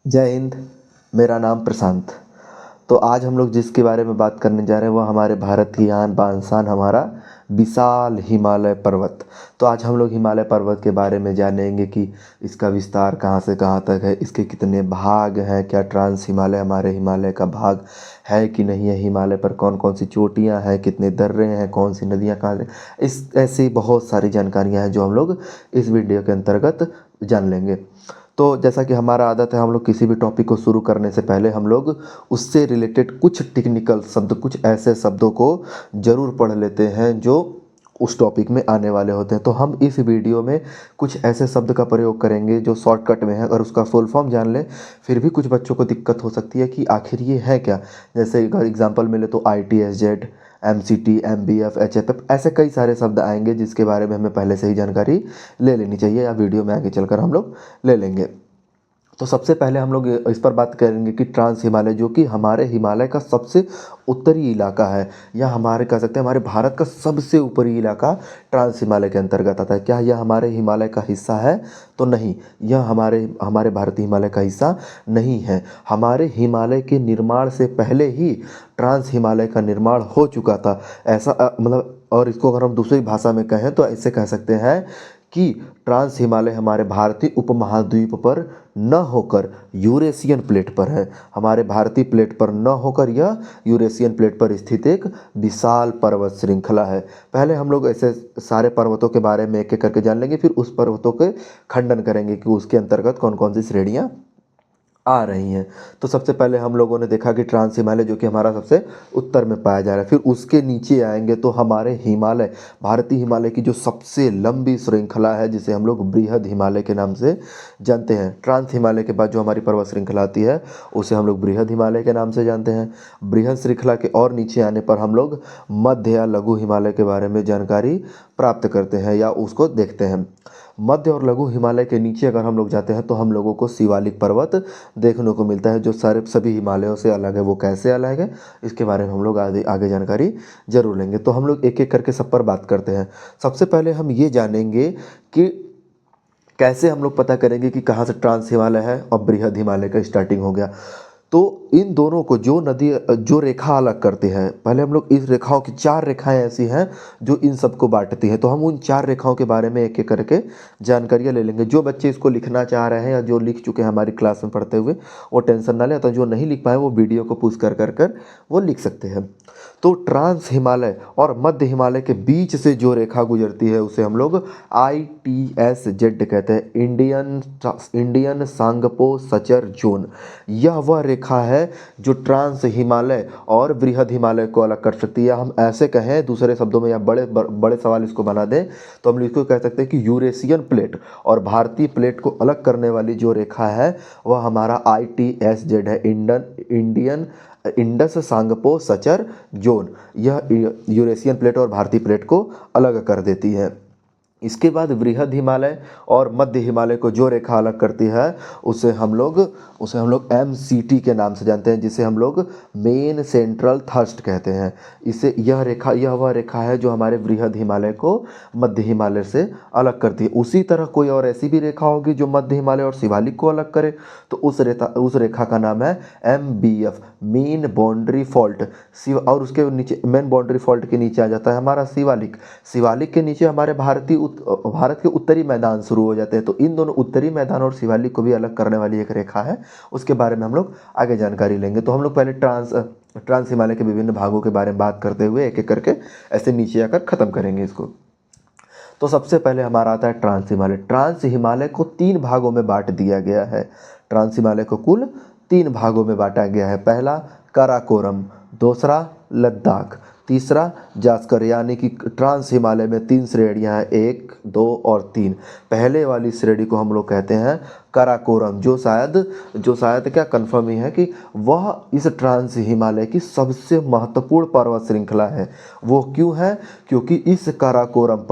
जय हिंद। मेरा नाम प्रशांत। तो आज हम लोग जिसके बारे में बात करने जा रहे हैं वो हमारे भारत की आन बान शान हमारा विशाल हिमालय पर्वत। तो आज हम लोग हिमालय पर्वत के बारे में जानेंगे कि इसका विस्तार कहाँ से कहाँ तक है, इसके कितने भाग हैं, क्या ट्रांस हिमालय हमारे हिमालय का भाग है कि नहीं है, हिमालय पर कौन कौन सी चोटियाँ हैं, कितने दर्रे हैं, कौन सी नदियाँ कहाँ, इस ऐसी बहुत सारी जानकारियाँ हैं जो हम लोग इस वीडियो के अंतर्गत जान लेंगे। तो जैसा कि हमारा आदत है, हम लोग किसी भी टॉपिक को शुरू करने से पहले हम लोग उससे रिलेटेड कुछ टेक्निकल शब्द, कुछ ऐसे शब्दों को ज़रूर पढ़ लेते हैं जो उस टॉपिक में आने वाले होते हैं। तो हम इस वीडियो में कुछ ऐसे शब्द का प्रयोग करेंगे जो शॉर्टकट में है। अगर उसका फुल फॉर्म जान लें फिर भी कुछ बच्चों को दिक्कत हो सकती है कि आखिर ये है क्या। जैसे अगर एग्जांपल मिले तो ITSZ, MCT, MBF, HFF, ऐसे कई सारे शब्द आएंगे जिसके बारे में हमें पहले से ही जानकारी ले लेनी चाहिए या वीडियो में आगे चलकर हम लोग ले लेंगे। तो सबसे पहले हम लोग इस पर बात करेंगे कि ट्रांस हिमालय, जो कि हमारे हिमालय का सबसे उत्तरी इलाका है, या हमारे कह सकते हैं हमारे भारत का सबसे ऊपरी इलाका ट्रांस हिमालय के अंतर्गत आता है। क्या यह हमारे हिमालय का हिस्सा है? तो नहीं, यह हमारे हमारे भारतीय हिमालय का हिस्सा नहीं है। हमारे हिमालय के निर्माण से पहले ही ट्रांस हिमालय का निर्माण हो चुका था। ऐसा मतलब, और इसको अगर हम दूसरी भाषा में कहें तो ऐसे कह सकते हैं कि ट्रांस हिमालय हमारे भारतीय उपमहाद्वीप पर न होकर यूरेशियन प्लेट पर है। हमारे भारतीय प्लेट पर न होकर यह यूरेशियन प्लेट पर स्थित एक विशाल पर्वत श्रृंखला है। पहले हम लोग ऐसे सारे पर्वतों के बारे में एक एक करके जान लेंगे, फिर उस पर्वतों के खंडन करेंगे कि उसके अंतर्गत कौन कौन सी श्रेणियाँ आ रही हैं। तो सबसे पहले हम लोगों ने देखा कि ट्रांस हिमालय जो कि हमारा सबसे उत्तर में पाया जा रहा है। फिर उसके नीचे आएंगे तो हमारे हिमालय, भारतीय हिमालय की जो सबसे लंबी श्रृंखला है जिसे हम लोग बृहद हिमालय के नाम से जानते हैं। ट्रांस हिमालय के बाद जो हमारी पर्वत श्रृंखला आती है उसे हम लोग बृहद हिमालय के नाम से जानते हैं। बृहद श्रृंखला के और नीचे आने पर हम लोग मध्य या लघु हिमालय के बारे में जानकारी प्राप्त करते हैं या उसको देखते हैं। मध्य और लघु हिमालय के नीचे अगर हम लोग जाते हैं तो हम लोगों को शिवालिक पर्वत देखने को मिलता है जो सारे सभी हिमालयों से अलग है। वो कैसे अलग है इसके बारे में हम लोग आगे आगे जानकारी जरूर लेंगे। तो हम लोग एक एक करके सब पर बात करते हैं। सबसे पहले हम ये जानेंगे कि कैसे हम लोग पता करेंगे कि कहाँ से ट्रांस हिमालय है और बृहद हिमालय का स्टार्टिंग हो गया। तो इन दोनों को जो नदी, जो रेखा अलग करती है, पहले हम लोग इस रेखाओं की 4 रेखाएं ऐसी हैं जो इन सबको बांटती हैं। तो हम उन 4 रेखाओं के बारे में एक एक करके जानकारियाँ ले लेंगे। जो बच्चे इसको लिखना चाह रहे हैं या जो लिख चुके हैं हमारी क्लास में पढ़ते हुए वो टेंशन ना लें, तो जो नहीं लिख पाए वो वीडियो को पुश कर वो लिख सकते हैं। तो ट्रांस हिमालय और मध्य हिमालय के बीच से जो रेखा गुजरती है उसे हम लोग ITSZ कहते हैं, इंडियन सांगपो सचर जोन। यह वह रेखा है जो ट्रांस हिमालय और बृहद हिमालय को अलग कर सकती है। हम ऐसे कहें दूसरे शब्दों में या बड़े बड़े सवाल इसको बना दें तो हम इसको कह सकते हैं कि यूरेशियन प्लेट और भारतीय प्लेट को अलग करने वाली जो रेखा है वह हमारा ITSZ है, Indian Indus Tsangpo suture zone. यह यूरेशियन प्लेट और भारतीय प्लेट को अलग कर देती है। इसके बाद बृहद हिमालय और मध्य हिमालय को जो रेखा अलग करती है उसे हम लोग MCT के नाम से जानते हैं, जिसे हम लोग मेन सेंट्रल थर्स्ट कहते हैं। इसे यह वह रेखा है जो हमारे बृहद हिमालय को मध्य हिमालय से अलग करती है। उसी तरह कोई और ऐसी भी रेखा होगी जो मध्य हिमालय और शिवालिक को अलग करे तो उस रेखा का नाम है MBF, मेन बाउंड्री फॉल्ट। और उसके नीचे मेन बाउंड्री फॉल्ट के नीचे आ जाता है हमारा शिवालिक। शिवालिक के नीचे हमारे भारत के उत्तरी मैदान शुरू हो जाते हैं। तो इन दोनों उत्तरी मैदान और शिवालिक को भी अलग करने वाली एक रेखा है, उसके बारे में हम लोग आगे जानकारी लेंगे। तो हम लोग पहले ट्रांस हिमालय के विभिन्न भागों के बारे में बात करते हुए एक एक करके ऐसे नीचे आकर खत्म करेंगे इसको। तो सबसे पहले हमारा आता है ट्रांस हिमालय। ट्रांस हिमालय को 3 भागों में बांट दिया गया है। ट्रांस हिमालय को कुल 3 भागों में बांटा गया है। पहला काराकोरम, दूसरा लद्दाख, तीसरा जास्कर। यानी कि ट्रांस हिमालय में 3 श्रेणियां हैं, 1, 2 और 3। पहले वाली श्रेणी को हम लोग कहते हैं काराकोरम, जो शायद क्या कंफर्म ही है कि वह इस ट्रांस हिमालय की सबसे महत्वपूर्ण पर्वत श्रृंखला है। वो क्यों है? क्योंकि इस काराकोरम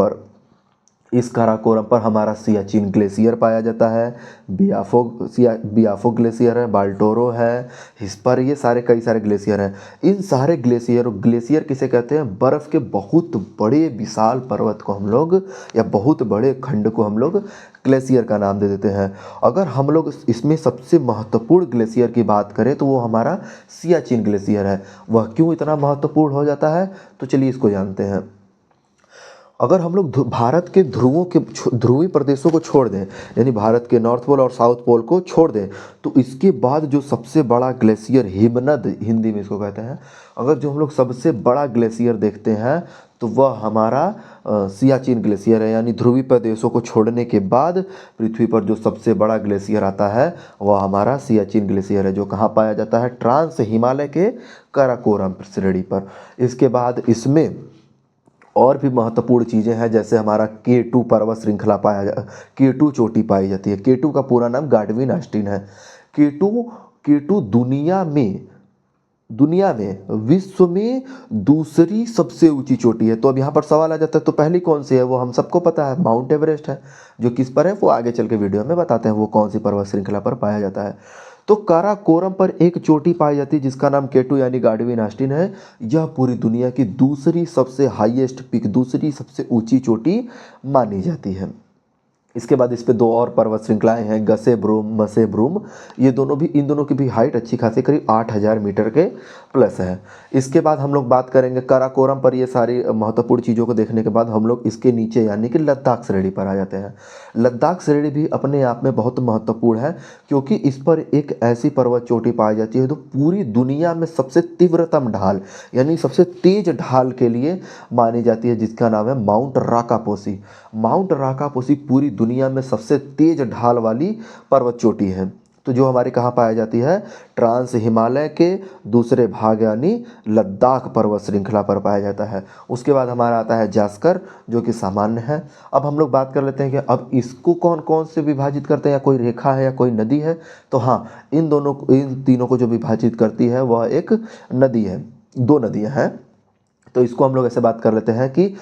पर हमारा सियाचिन ग्लेशियर पाया जाता है, बियाफो ग्लेशियर है, बाल्टोरो है, हिस्पर, ये सारे कई सारे ग्लेशियर हैं। इन सारे ग्लेशियर किसे कहते हैं? बर्फ़ के बहुत बड़े विशाल पर्वत को हम लोग या बहुत बड़े खंड को हम लोग ग्लेशियर का नाम दे देते हैं। अगर हम लोग इसमें सबसे महत्वपूर्ण ग्लेशियर की बात करें तो वो हमारा सियाचिन ग्लेशियर है। वह क्यों इतना महत्वपूर्ण हो जाता है, तो चलिए इसको जानते हैं। अगर हम लोग भारत के ध्रुवीय प्रदेशों को छोड़ दें, यानी भारत के नॉर्थ पोल और साउथ पोल को छोड़ दें, तो इसके बाद जो सबसे बड़ा ग्लेशियर, हिमनद हिंदी में इसको कहते हैं, अगर जो हम लोग सबसे बड़ा ग्लेशियर देखते हैं तो वह हमारा सियाचिन ग्लेशियर है। यानी ध्रुवीय प्रदेशों को छोड़ने के बाद पृथ्वी पर जो सबसे बड़ा ग्लेशियर आता है वह हमारा सियाचिन ग्लेशियर है, जो कहाँ पाया जाता है, ट्रांस हिमालय के काराकोरम श्रेणी पर। इसके बाद इसमें और भी महत्वपूर्ण चीज़ें हैं, जैसे हमारा K2 पर्वत श्रृंखला K2 चोटी पाई जाती है। K2 का पूरा नाम गाडविन ऑस्टिन है। K2 दुनिया में विश्व में दूसरी सबसे ऊंची चोटी है। तो अब यहाँ पर सवाल आ जाता है, तो पहली कौन सी है, वो हम सबको पता है, माउंट एवरेस्ट है। जो किस पर है वो आगे चल के वीडियो में बताते हैं वो कौन सी पर्वत श्रृंखला पर पाया जाता है। तो काराकोरम पर एक चोटी पाई जाती है जिसका नाम K2 यानी गाडविन ऑस्टिन है। यह पूरी दुनिया की दूसरी सबसे हाईएस्ट पीक, दूसरी सबसे ऊंची चोटी मानी जाती है। इसके बाद इस पे दो और पर्वत श्रृंखलाएं हैं, गसेब्रूम, मसेब्रूम। ये दोनों भी, इन दोनों की भी हाइट अच्छी खासी करीब 8000 मीटर के प्लस है। इसके बाद हम लोग बात करेंगे काराकोरम पर। ये सारी महत्वपूर्ण चीज़ों को देखने के बाद हम लोग इसके नीचे यानी कि लद्दाख श्रेणी पर आ जाते हैं। लद्दाख श्रेणी भी अपने आप में बहुत महत्वपूर्ण है, क्योंकि इस पर एक ऐसी पर्वत चोटी पाई जाती है जो पूरी दुनिया में सबसे तीव्रतम ढाल यानी सबसे तेज ढाल के लिए मानी जाती है, जिसका नाम है माउंट राकापोसी। माउंट राकापोसी पूरी दुनिया में सबसे तेज ढाल वाली पर्वत चोटी है। तो जो हमारे कहाँ पाया जाती है, ट्रांस हिमालय के दूसरे भाग यानी लद्दाख पर्वत श्रृंखला पर पाया जाता है। उसके बाद हमारा आता है जास्कर, जो कि सामान्य है। अब हम लोग बात कर लेते हैं कि अब इसको कौन कौन से विभाजित करते हैं, या कोई रेखा है या कोई नदी है। तो हाँ, इन तीनों को जो विभाजित करती है वह एक नदी है, दो नदियाँ हैं। तो इसको हम लोग ऐसे बात कर लेते हैं कि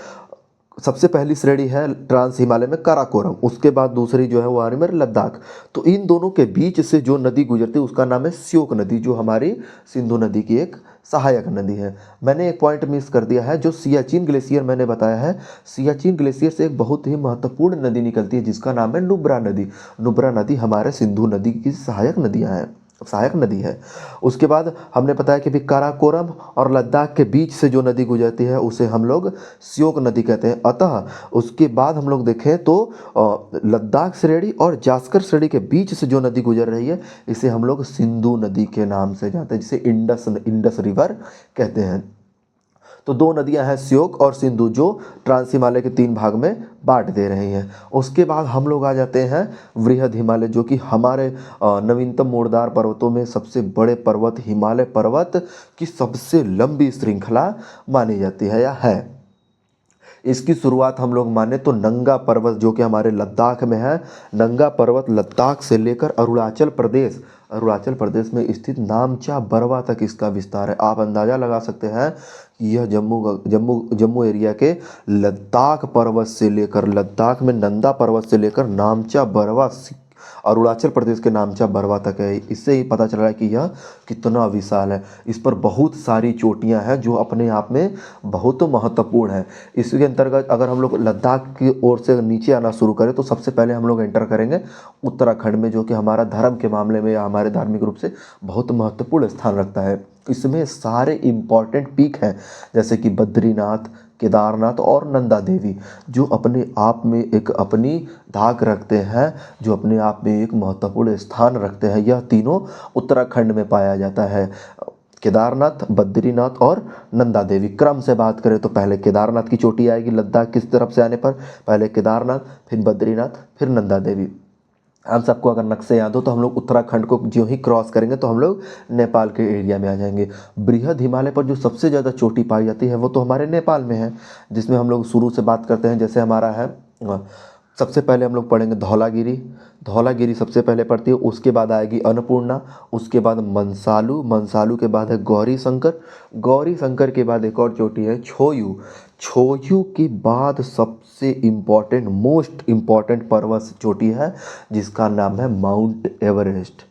सबसे पहली श्रेणी है ट्रांस हिमालय में काराकोरम, उसके बाद दूसरी जो है वो आ रही मेरे लद्दाख। तो इन दोनों के बीच से जो नदी गुजरती है उसका नाम है श्योक नदी, जो हमारी सिंधु नदी की एक सहायक नदी है। मैंने एक पॉइंट मिस कर दिया है, जो सियाचिन ग्लेशियर मैंने बताया है, सियाचिन ग्लेशियर से एक बहुत ही महत्वपूर्ण नदी निकलती है जिसका नाम है नुब्रा नदी। नुब्रा नदी हमारे सिंधु नदी की सहायक नदी है। उसके बाद हमने बताया कि भी काराकोरम और लद्दाख के बीच से जो नदी गुजरती है उसे हम लोग श्योक नदी कहते हैं। अतः उसके बाद हम लोग देखें तो लद्दाख श्रेणी और जास्कर श्रेणी के बीच से जो नदी गुजर रही है इसे हम लोग सिंधु नदी के नाम से जानते हैं, जिसे इंडस रिवर कहते हैं। तो दो नदियां हैं श्योक और सिंधु, जो ट्रांस हिमालय के 3 भाग में बांट दे रही हैं। उसके बाद हम लोग आ जाते हैं वृहद हिमालय, जो कि हमारे नवीनतम मोड़दार पर्वतों में सबसे बड़े पर्वत हिमालय पर्वत की सबसे लंबी श्रृंखला मानी जाती है या है। इसकी शुरुआत हम लोग माने तो नंगा पर्वत, जो कि हमारे लद्दाख में है। नंगा पर्वत लद्दाख से लेकर अरुणाचल प्रदेश में स्थित नामचा बरवा तक इसका विस्तार है। आप अंदाज़ा लगा सकते हैं कि यह जम्मू एरिया के लद्दाख में नंदा पर्वत से लेकर नामचा बरवा, अरुणाचल प्रदेश के नामचा बरवा तक है। इससे ही पता चल रहा है कि यह कितना विशाल है। इस पर बहुत सारी चोटियां हैं जो अपने आप में बहुत महत्वपूर्ण है। इसके अंतर्गत अगर हम लोग लद्दाख की ओर से नीचे आना शुरू करें तो सबसे पहले हम लोग एंटर करेंगे उत्तराखंड में, जो कि हमारा धर्म के मामले में या हमारे धार्मिक रूप से बहुत महत्वपूर्ण स्थान रखता है। इसमें सारे इम्पॉर्टेंट पीक हैं, जैसे कि बद्रीनाथ, केदारनाथ और नंदा देवी, जो अपने आप में एक अपनी धाक रखते हैं, जो अपने आप में एक महत्वपूर्ण स्थान रखते हैं। यह तीनों उत्तराखंड में पाया जाता है, केदारनाथ, बद्रीनाथ और नंदा देवी। क्रम से बात करें तो पहले केदारनाथ की चोटी आएगी लद्दाख की तरफ से आने पर, पहले केदारनाथ, फिर बद्रीनाथ, फिर नंदा देवी। हम सबको अगर नक्शे याद हो तो हम लोग उत्तराखंड को जो ही क्रॉस करेंगे तो हम लोग नेपाल के एरिया में आ जाएंगे। बृहद हिमालय पर जो सबसे ज़्यादा चोटी पाई जाती है वो तो हमारे नेपाल में है, जिसमें हम लोग शुरू से बात करते हैं। जैसे हमारा है, सबसे पहले हम लोग पढ़ेंगे धौलागिरी सबसे पहले पढ़ती है, उसके बाद आएगी अन्नपूर्णा, उसके बाद मंसालू के बाद है गौरी शंकर के बाद एक और चोटी है छोयू के बाद सबसे इम्पॉर्टेंट, मोस्ट इम्पॉर्टेंट पर्वत चोटी है जिसका नाम है माउंट एवरेस्ट।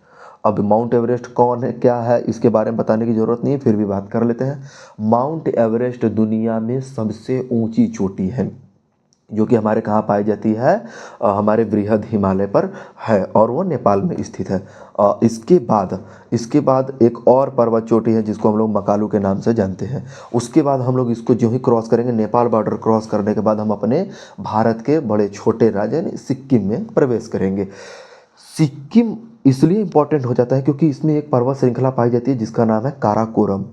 अब माउंट एवरेस्ट कौन है, क्या है, इसके बारे में बताने की ज़रूरत नहीं है, फिर भी बात कर लेते हैं। माउंट एवरेस्ट दुनिया में सबसे ऊंची चोटी है। जो कि हमारे कहाँ पाई जाती है, हमारे बृहद हिमालय पर है और वो नेपाल में स्थित है। इसके बाद एक और पर्वत चोटी है जिसको हम लोग मकालू के नाम से जानते हैं। उसके बाद हम लोग इसको जो ही क्रॉस करेंगे, नेपाल बॉर्डर क्रॉस करने के बाद हम अपने भारत के बड़े छोटे राज्य यानी सिक्किम में प्रवेश करेंगे। सिक्किम इसलिए इम्पोर्टेंट हो जाता है क्योंकि इसमें एक पर्वत श्रृंखला पाई जाती है जिसका नाम है काराकोरम।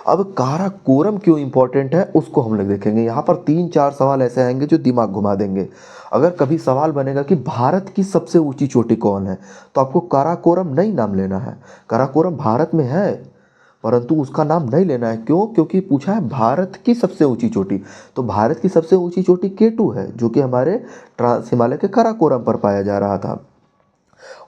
अब काराकोरम क्यों इंपॉर्टेंट है उसको हम लोग देखेंगे। यहाँ पर 3-4 सवाल ऐसे आएंगे जो दिमाग घुमा देंगे। अगर कभी सवाल बनेगा कि भारत की सबसे ऊंची चोटी कौन है, तो आपको काराकोरम नहीं नाम लेना है। काराकोरम भारत में है परंतु उसका नाम नहीं लेना है। क्यों? क्योंकि पूछा है भारत की सबसे ऊंची चोटी, तो भारत की सबसे ऊंची चोटी K2 है जो कि हमारे ट्रांस हिमालय के काराकोरम पर पाया जा रहा था।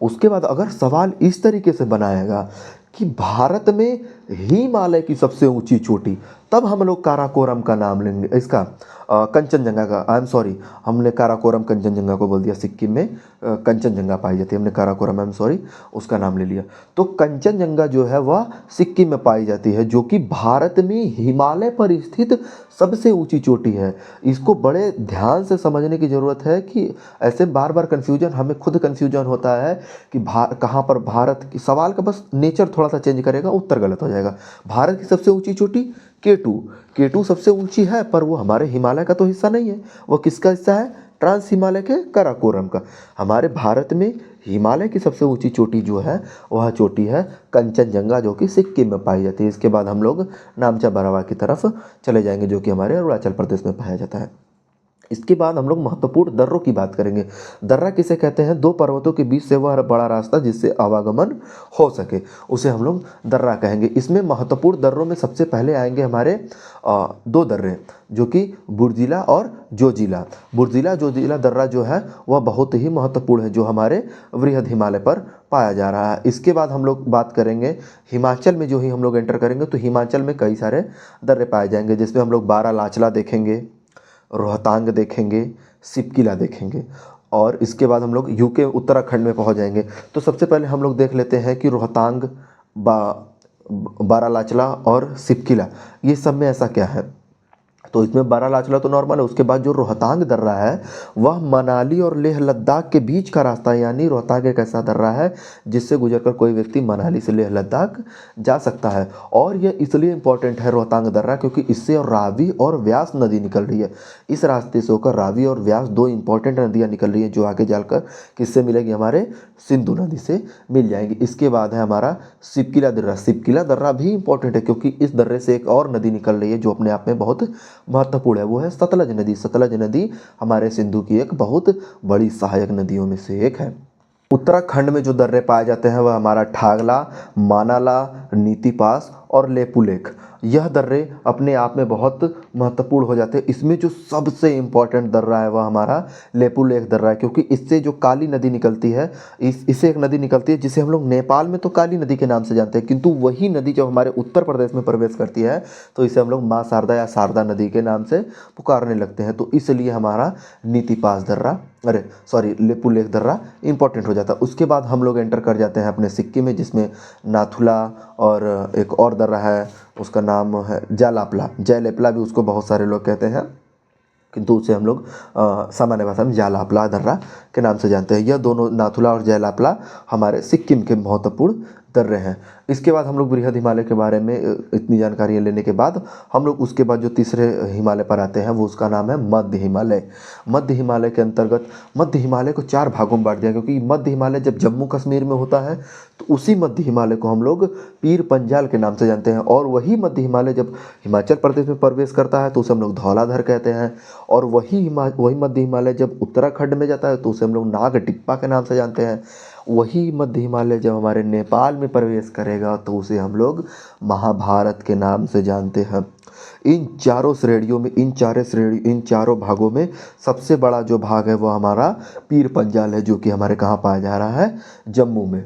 उसके बाद अगर सवाल इस तरीके से बनाएगा कि भारत में हिमालय की सबसे ऊंची चोटी, तब हम लोग काराकोरम का नाम लेंगे, इसका कंचनजंगा का, आई एम सॉरी, हमने काराकोरम कंचनजंगा को बोल दिया। सिक्किम में कंचनजंगा पाई जाती है, हमने काराकोरम, आई एम सॉरी, उसका नाम ले लिया। तो कंचनजंगा जो है वह सिक्किम में पाई जाती है जो कि भारत में हिमालय पर स्थित सबसे ऊंची चोटी है। इसको बड़े ध्यान से समझने की ज़रूरत है कि ऐसे बार बार कन्फ्यूजन, हमें खुद कन्फ्यूजन होता है कि कहाँ पर भारत की, सवाल का बस नेचर थोड़ा सा चेंज करेगा, उत्तर गलत हो जाएगा। भारत की सबसे ऊंची चोटी K2 सबसे ऊंची है पर वो हमारे हिमालय का तो हिस्सा नहीं है। वो किसका हिस्सा है? ट्रांस हिमालय के काराकोरम का। हमारे भारत में हिमालय की सबसे ऊंची चोटी जो है वह चोटी है कंचनजंगा जो कि सिक्किम में पाई जाती है। इसके बाद हम लोग नामचा बरावा की तरफ चले जाएंगे जो कि हमारे अरुणाचल प्रदेश में पाया जाता है। इसके बाद हम लोग महत्वपूर्ण दर्रों की बात करेंगे। दर्रा किसे कहते हैं? दो पर्वतों के बीच से वह बड़ा रास्ता जिससे आवागमन हो सके, उसे हम लोग दर्रा कहेंगे। इसमें महत्वपूर्ण दर्रों में सबसे पहले आएंगे हमारे दो दर्रे जो कि बुर्जिला और जोजिला। बुर्जिला जोजिला दर्रा जो है वह बहुत ही महत्वपूर्ण है जो हमारे वृहद हिमालय पर पाया जा रहा है। इसके बाद हम लोग बात करेंगे हिमाचल में। जो ही हम लोग एंटर करेंगे तो हिमाचल में कई सारे दर्रे पाए जाएंगे जिसमें हम लोग बारालाचला देखेंगे, रोहतांग देखेंगे, सिपकिला देखेंगे और इसके बाद हम लोग यूके उत्तराखंड में पहुंच जाएंगे। तो सबसे पहले हम लोग देख लेते हैं कि रोहतांग, बारालाचला और सिपकिला, ये सब में ऐसा क्या है। तो इसमें बारालाचला तो नॉर्मल है। उसके बाद जो रोहतांग दर्रा है वह मनाली और लेह लद्दाख के बीच का रास्ता है, यानी रोहतांग एक ऐसा दर्रा है जिससे गुजरकर कोई व्यक्ति मनाली से लेह लद्दाख जा सकता है। और यह इसलिए इम्पोर्टेंट है रोहतांग दर्रा क्योंकि इससे रावी और व्यास नदी निकल रही है। इस रास्ते से होकर रावी और व्यास दो इंपॉर्टेंट नदियाँ निकल रही हैं जो आगे जाकर किससे मिलेगी? हमारे सिंधु नदी से मिल जाएंगी। इसके बाद है हमारा सिपकिला दर्रा। सिपकिला दर्रा भी इंपॉर्टेंट है क्योंकि इस दर्रे से एक और नदी निकल रही है जो अपने आप में बहुत महत्वपूर्ण है, वो है सतलज नदी। सतलज नदी हमारे सिंधु की एक बहुत बड़ी सहायक नदियों में से एक है। उत्तराखंड में जो दर्रे पाए जाते हैं वह हमारा ठागला, मानाला, नीति पास और लेपुलेख। यह दर्रे अपने आप में बहुत महत्वपूर्ण हो जाते हैं। इसमें जो सबसे इम्पोर्टेंट दर्रा है वह हमारा लेपुलेख दर्रा है क्योंकि इससे जो काली नदी निकलती है, इससे एक नदी निकलती है जिसे हम लोग नेपाल में तो काली नदी के नाम से जानते हैं, किंतु वही नदी जब हमारे उत्तर प्रदेश में प्रवेश करती है तो इसे हम लोग माँ शारदा या शारदा नदी के नाम से पुकारने लगते हैं। तो इसलिए हमारा नीति पास दर्रा, लेपुलेख दर्रा इंपॉर्टेंट हो जाता है। उसके बाद हम लोग एंटर कर जाते हैं अपने सिक्किम में जिसमें नाथुला और एक और दर्रा है उसका नाम है जालापला। जयलेपला भी उसको बहुत सारे लोग कहते हैं किंतु उसे हम लोग सामान्य भाषा में जालापला दर्रा के नाम से जानते हैं। यह दोनों नाथुला और जयलापला हमारे सिक्किम के महत्वपूर्ण दर्रे हैं। इसके बाद हम लोग बृहद हिमालय के बारे में इतनी जानकारियाँ लेने के बाद हम लोग उसके बाद जो तीसरे हिमालय पर आते हैं वो उसका नाम है मध्य हिमालय। मध्य हिमालय के अंतर्गत मध्य हिमालय को 4 भागों में बांट दिया क्योंकि मध्य हिमालय जब जम्मू कश्मीर में होता है तो उसी मध्य हिमालय को हम लोग पीर पंजाल के नाम से जानते हैं और वही मध्य हिमालय जब हिमाचल प्रदेश में प्रवेश करता है तो उसे हम लोग धौलाधर कहते हैं और वही मध्य हिमालय जब उत्तराखंड में जाता है तो उसे हम लोग नाग टिप्पा के नाम से जानते हैं। वही मध्य हिमालय जब हमारे नेपाल में प्रवेश करेगा तो उसे हम लोग महाभारत के नाम से जानते हैं। इन चारों श्रेणियों में, इन चारों भागों में सबसे बड़ा जो भाग है वो हमारा पीर पंजाल है जो कि हमारे कहाँ पाया जा रहा है? जम्मू में।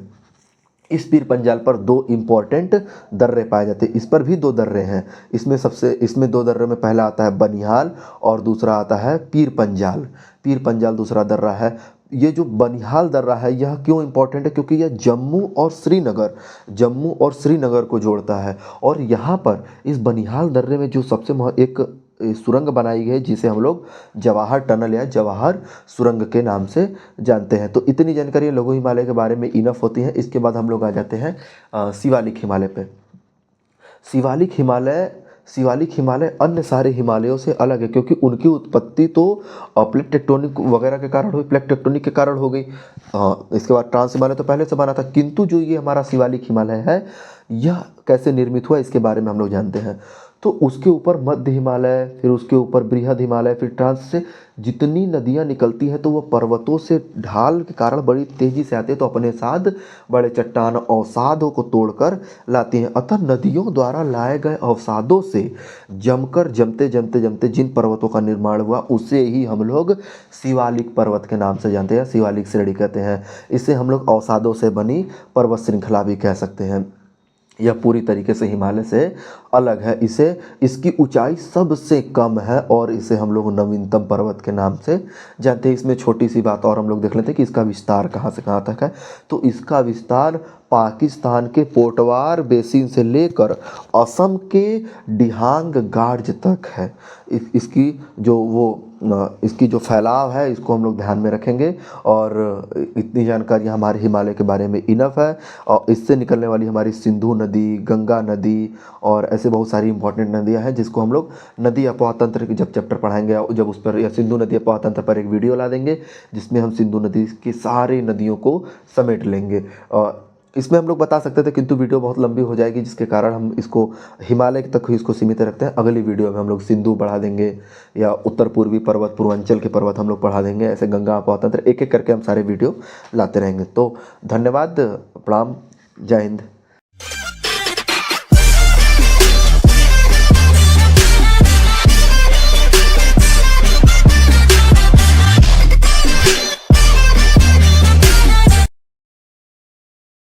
इस पीर पंजाल पर 2 इम्पॉर्टेंट दर्रे पाए जाते हैं। इस पर भी 2 दर्रे हैं। इसमें 2 दर्रे में पहला आता है बनिहाल और दूसरा आता है पीर पंजाल। पीर पंजाल दूसरा दर्रा है। ये जो बनिहाल दर्रा है यह क्यों इम्पोर्टेंट है? क्योंकि यह जम्मू और श्रीनगर को जोड़ता है और यहाँ पर इस बनिहाल दर्रे में जो सबसे एक सुरंग बनाई गई जिसे हम लोग जवाहर टनल या जवाहर सुरंग के नाम से जानते हैं। तो इतनी जानकारी लघु हिमालय के बारे में इनफ होती है। इसके बाद हम लोग आ जाते हैं शिवालिक हिमालय पे। शिवालिक हिमालय शिवालिक हिमालय अन्य सारे हिमालयों से अलग है क्योंकि उनकी उत्पत्ति तो प्लेट टेक्टोनिक वगैरह के कारण हुई, प्लेट टेक्टोनिक के कारण हो गई। इसके बाद ट्रांस हिमालय तो पहले से बना था, किंतु जो ये हमारा शिवालिक हिमालय है यह कैसे निर्मित हुआ इसके बारे में हम लोग जानते हैं। तो उसके ऊपर मध्य हिमालय, फिर उसके ऊपर बृहद हिमालय, फिर ट्रांस से जितनी नदियाँ निकलती हैं तो वो पर्वतों से ढाल के कारण बड़ी तेज़ी से आते हैं, तो अपने साथ बड़े चट्टान अवसादों को तोड़कर लाती हैं। अतः नदियों द्वारा लाए गए अवसादों से जमकर जमते जमते जमते जिन पर्वतों का निर्माण हुआ उसे ही हम लोग शिवालिक पर्वत के नाम से जानते हैं, शिवालिक श्रेणी कहते हैं। इसे हम लोग अवसादों से बनी पर्वत श्रृंखला भी कह सकते हैं। यह पूरी तरीके से हिमालय से अलग है। इसकी ऊंचाई सबसे कम है और इसे हम लोग नवीनतम पर्वत के नाम से जानते हैं। इसमें छोटी सी बात और हम लोग देख लेते हैं कि इसका विस्तार कहाँ से कहाँ तक है। तो इसका विस्तार पाकिस्तान के पोटवार बेसिन से लेकर असम के दिहांग गार्ज तक है। इसकी जो फैलाव है इसको हम लोग ध्यान में रखेंगे। और इतनी जानकारी हमारे हिमालय के बारे में इनफ है। और इससे निकलने वाली हमारी सिंधु नदी, गंगा नदी और ऐसे बहुत सारी इंपॉर्टेंट नदियां हैं जिसको हम लोग नदी अपवाह तंत्र की जब चैप्टर पढ़ाएंगे, जब उस पर या सिंधु नदी अपवाह तंत्र पर एक वीडियो ला देंगे जिसमें हम सिंधु नदी की सारी नदियों को समेट लेंगे। और इसमें हम लोग बता सकते थे किंतु वीडियो बहुत लंबी हो जाएगी, जिसके कारण हम इसको हिमालय तक ही इसको सीमित रखते हैं। अगली वीडियो में हम लोग सिंधु बढ़ा देंगे या उत्तर पूर्वी पर्वत, पूर्वांचल के पर्वत हम लोग पढ़ा देंगे। ऐसे गंगा अपवाह तंत्र एक एक करके हम सारे वीडियो लाते रहेंगे। तो धन्यवाद, प्रणाम, जय हिंद।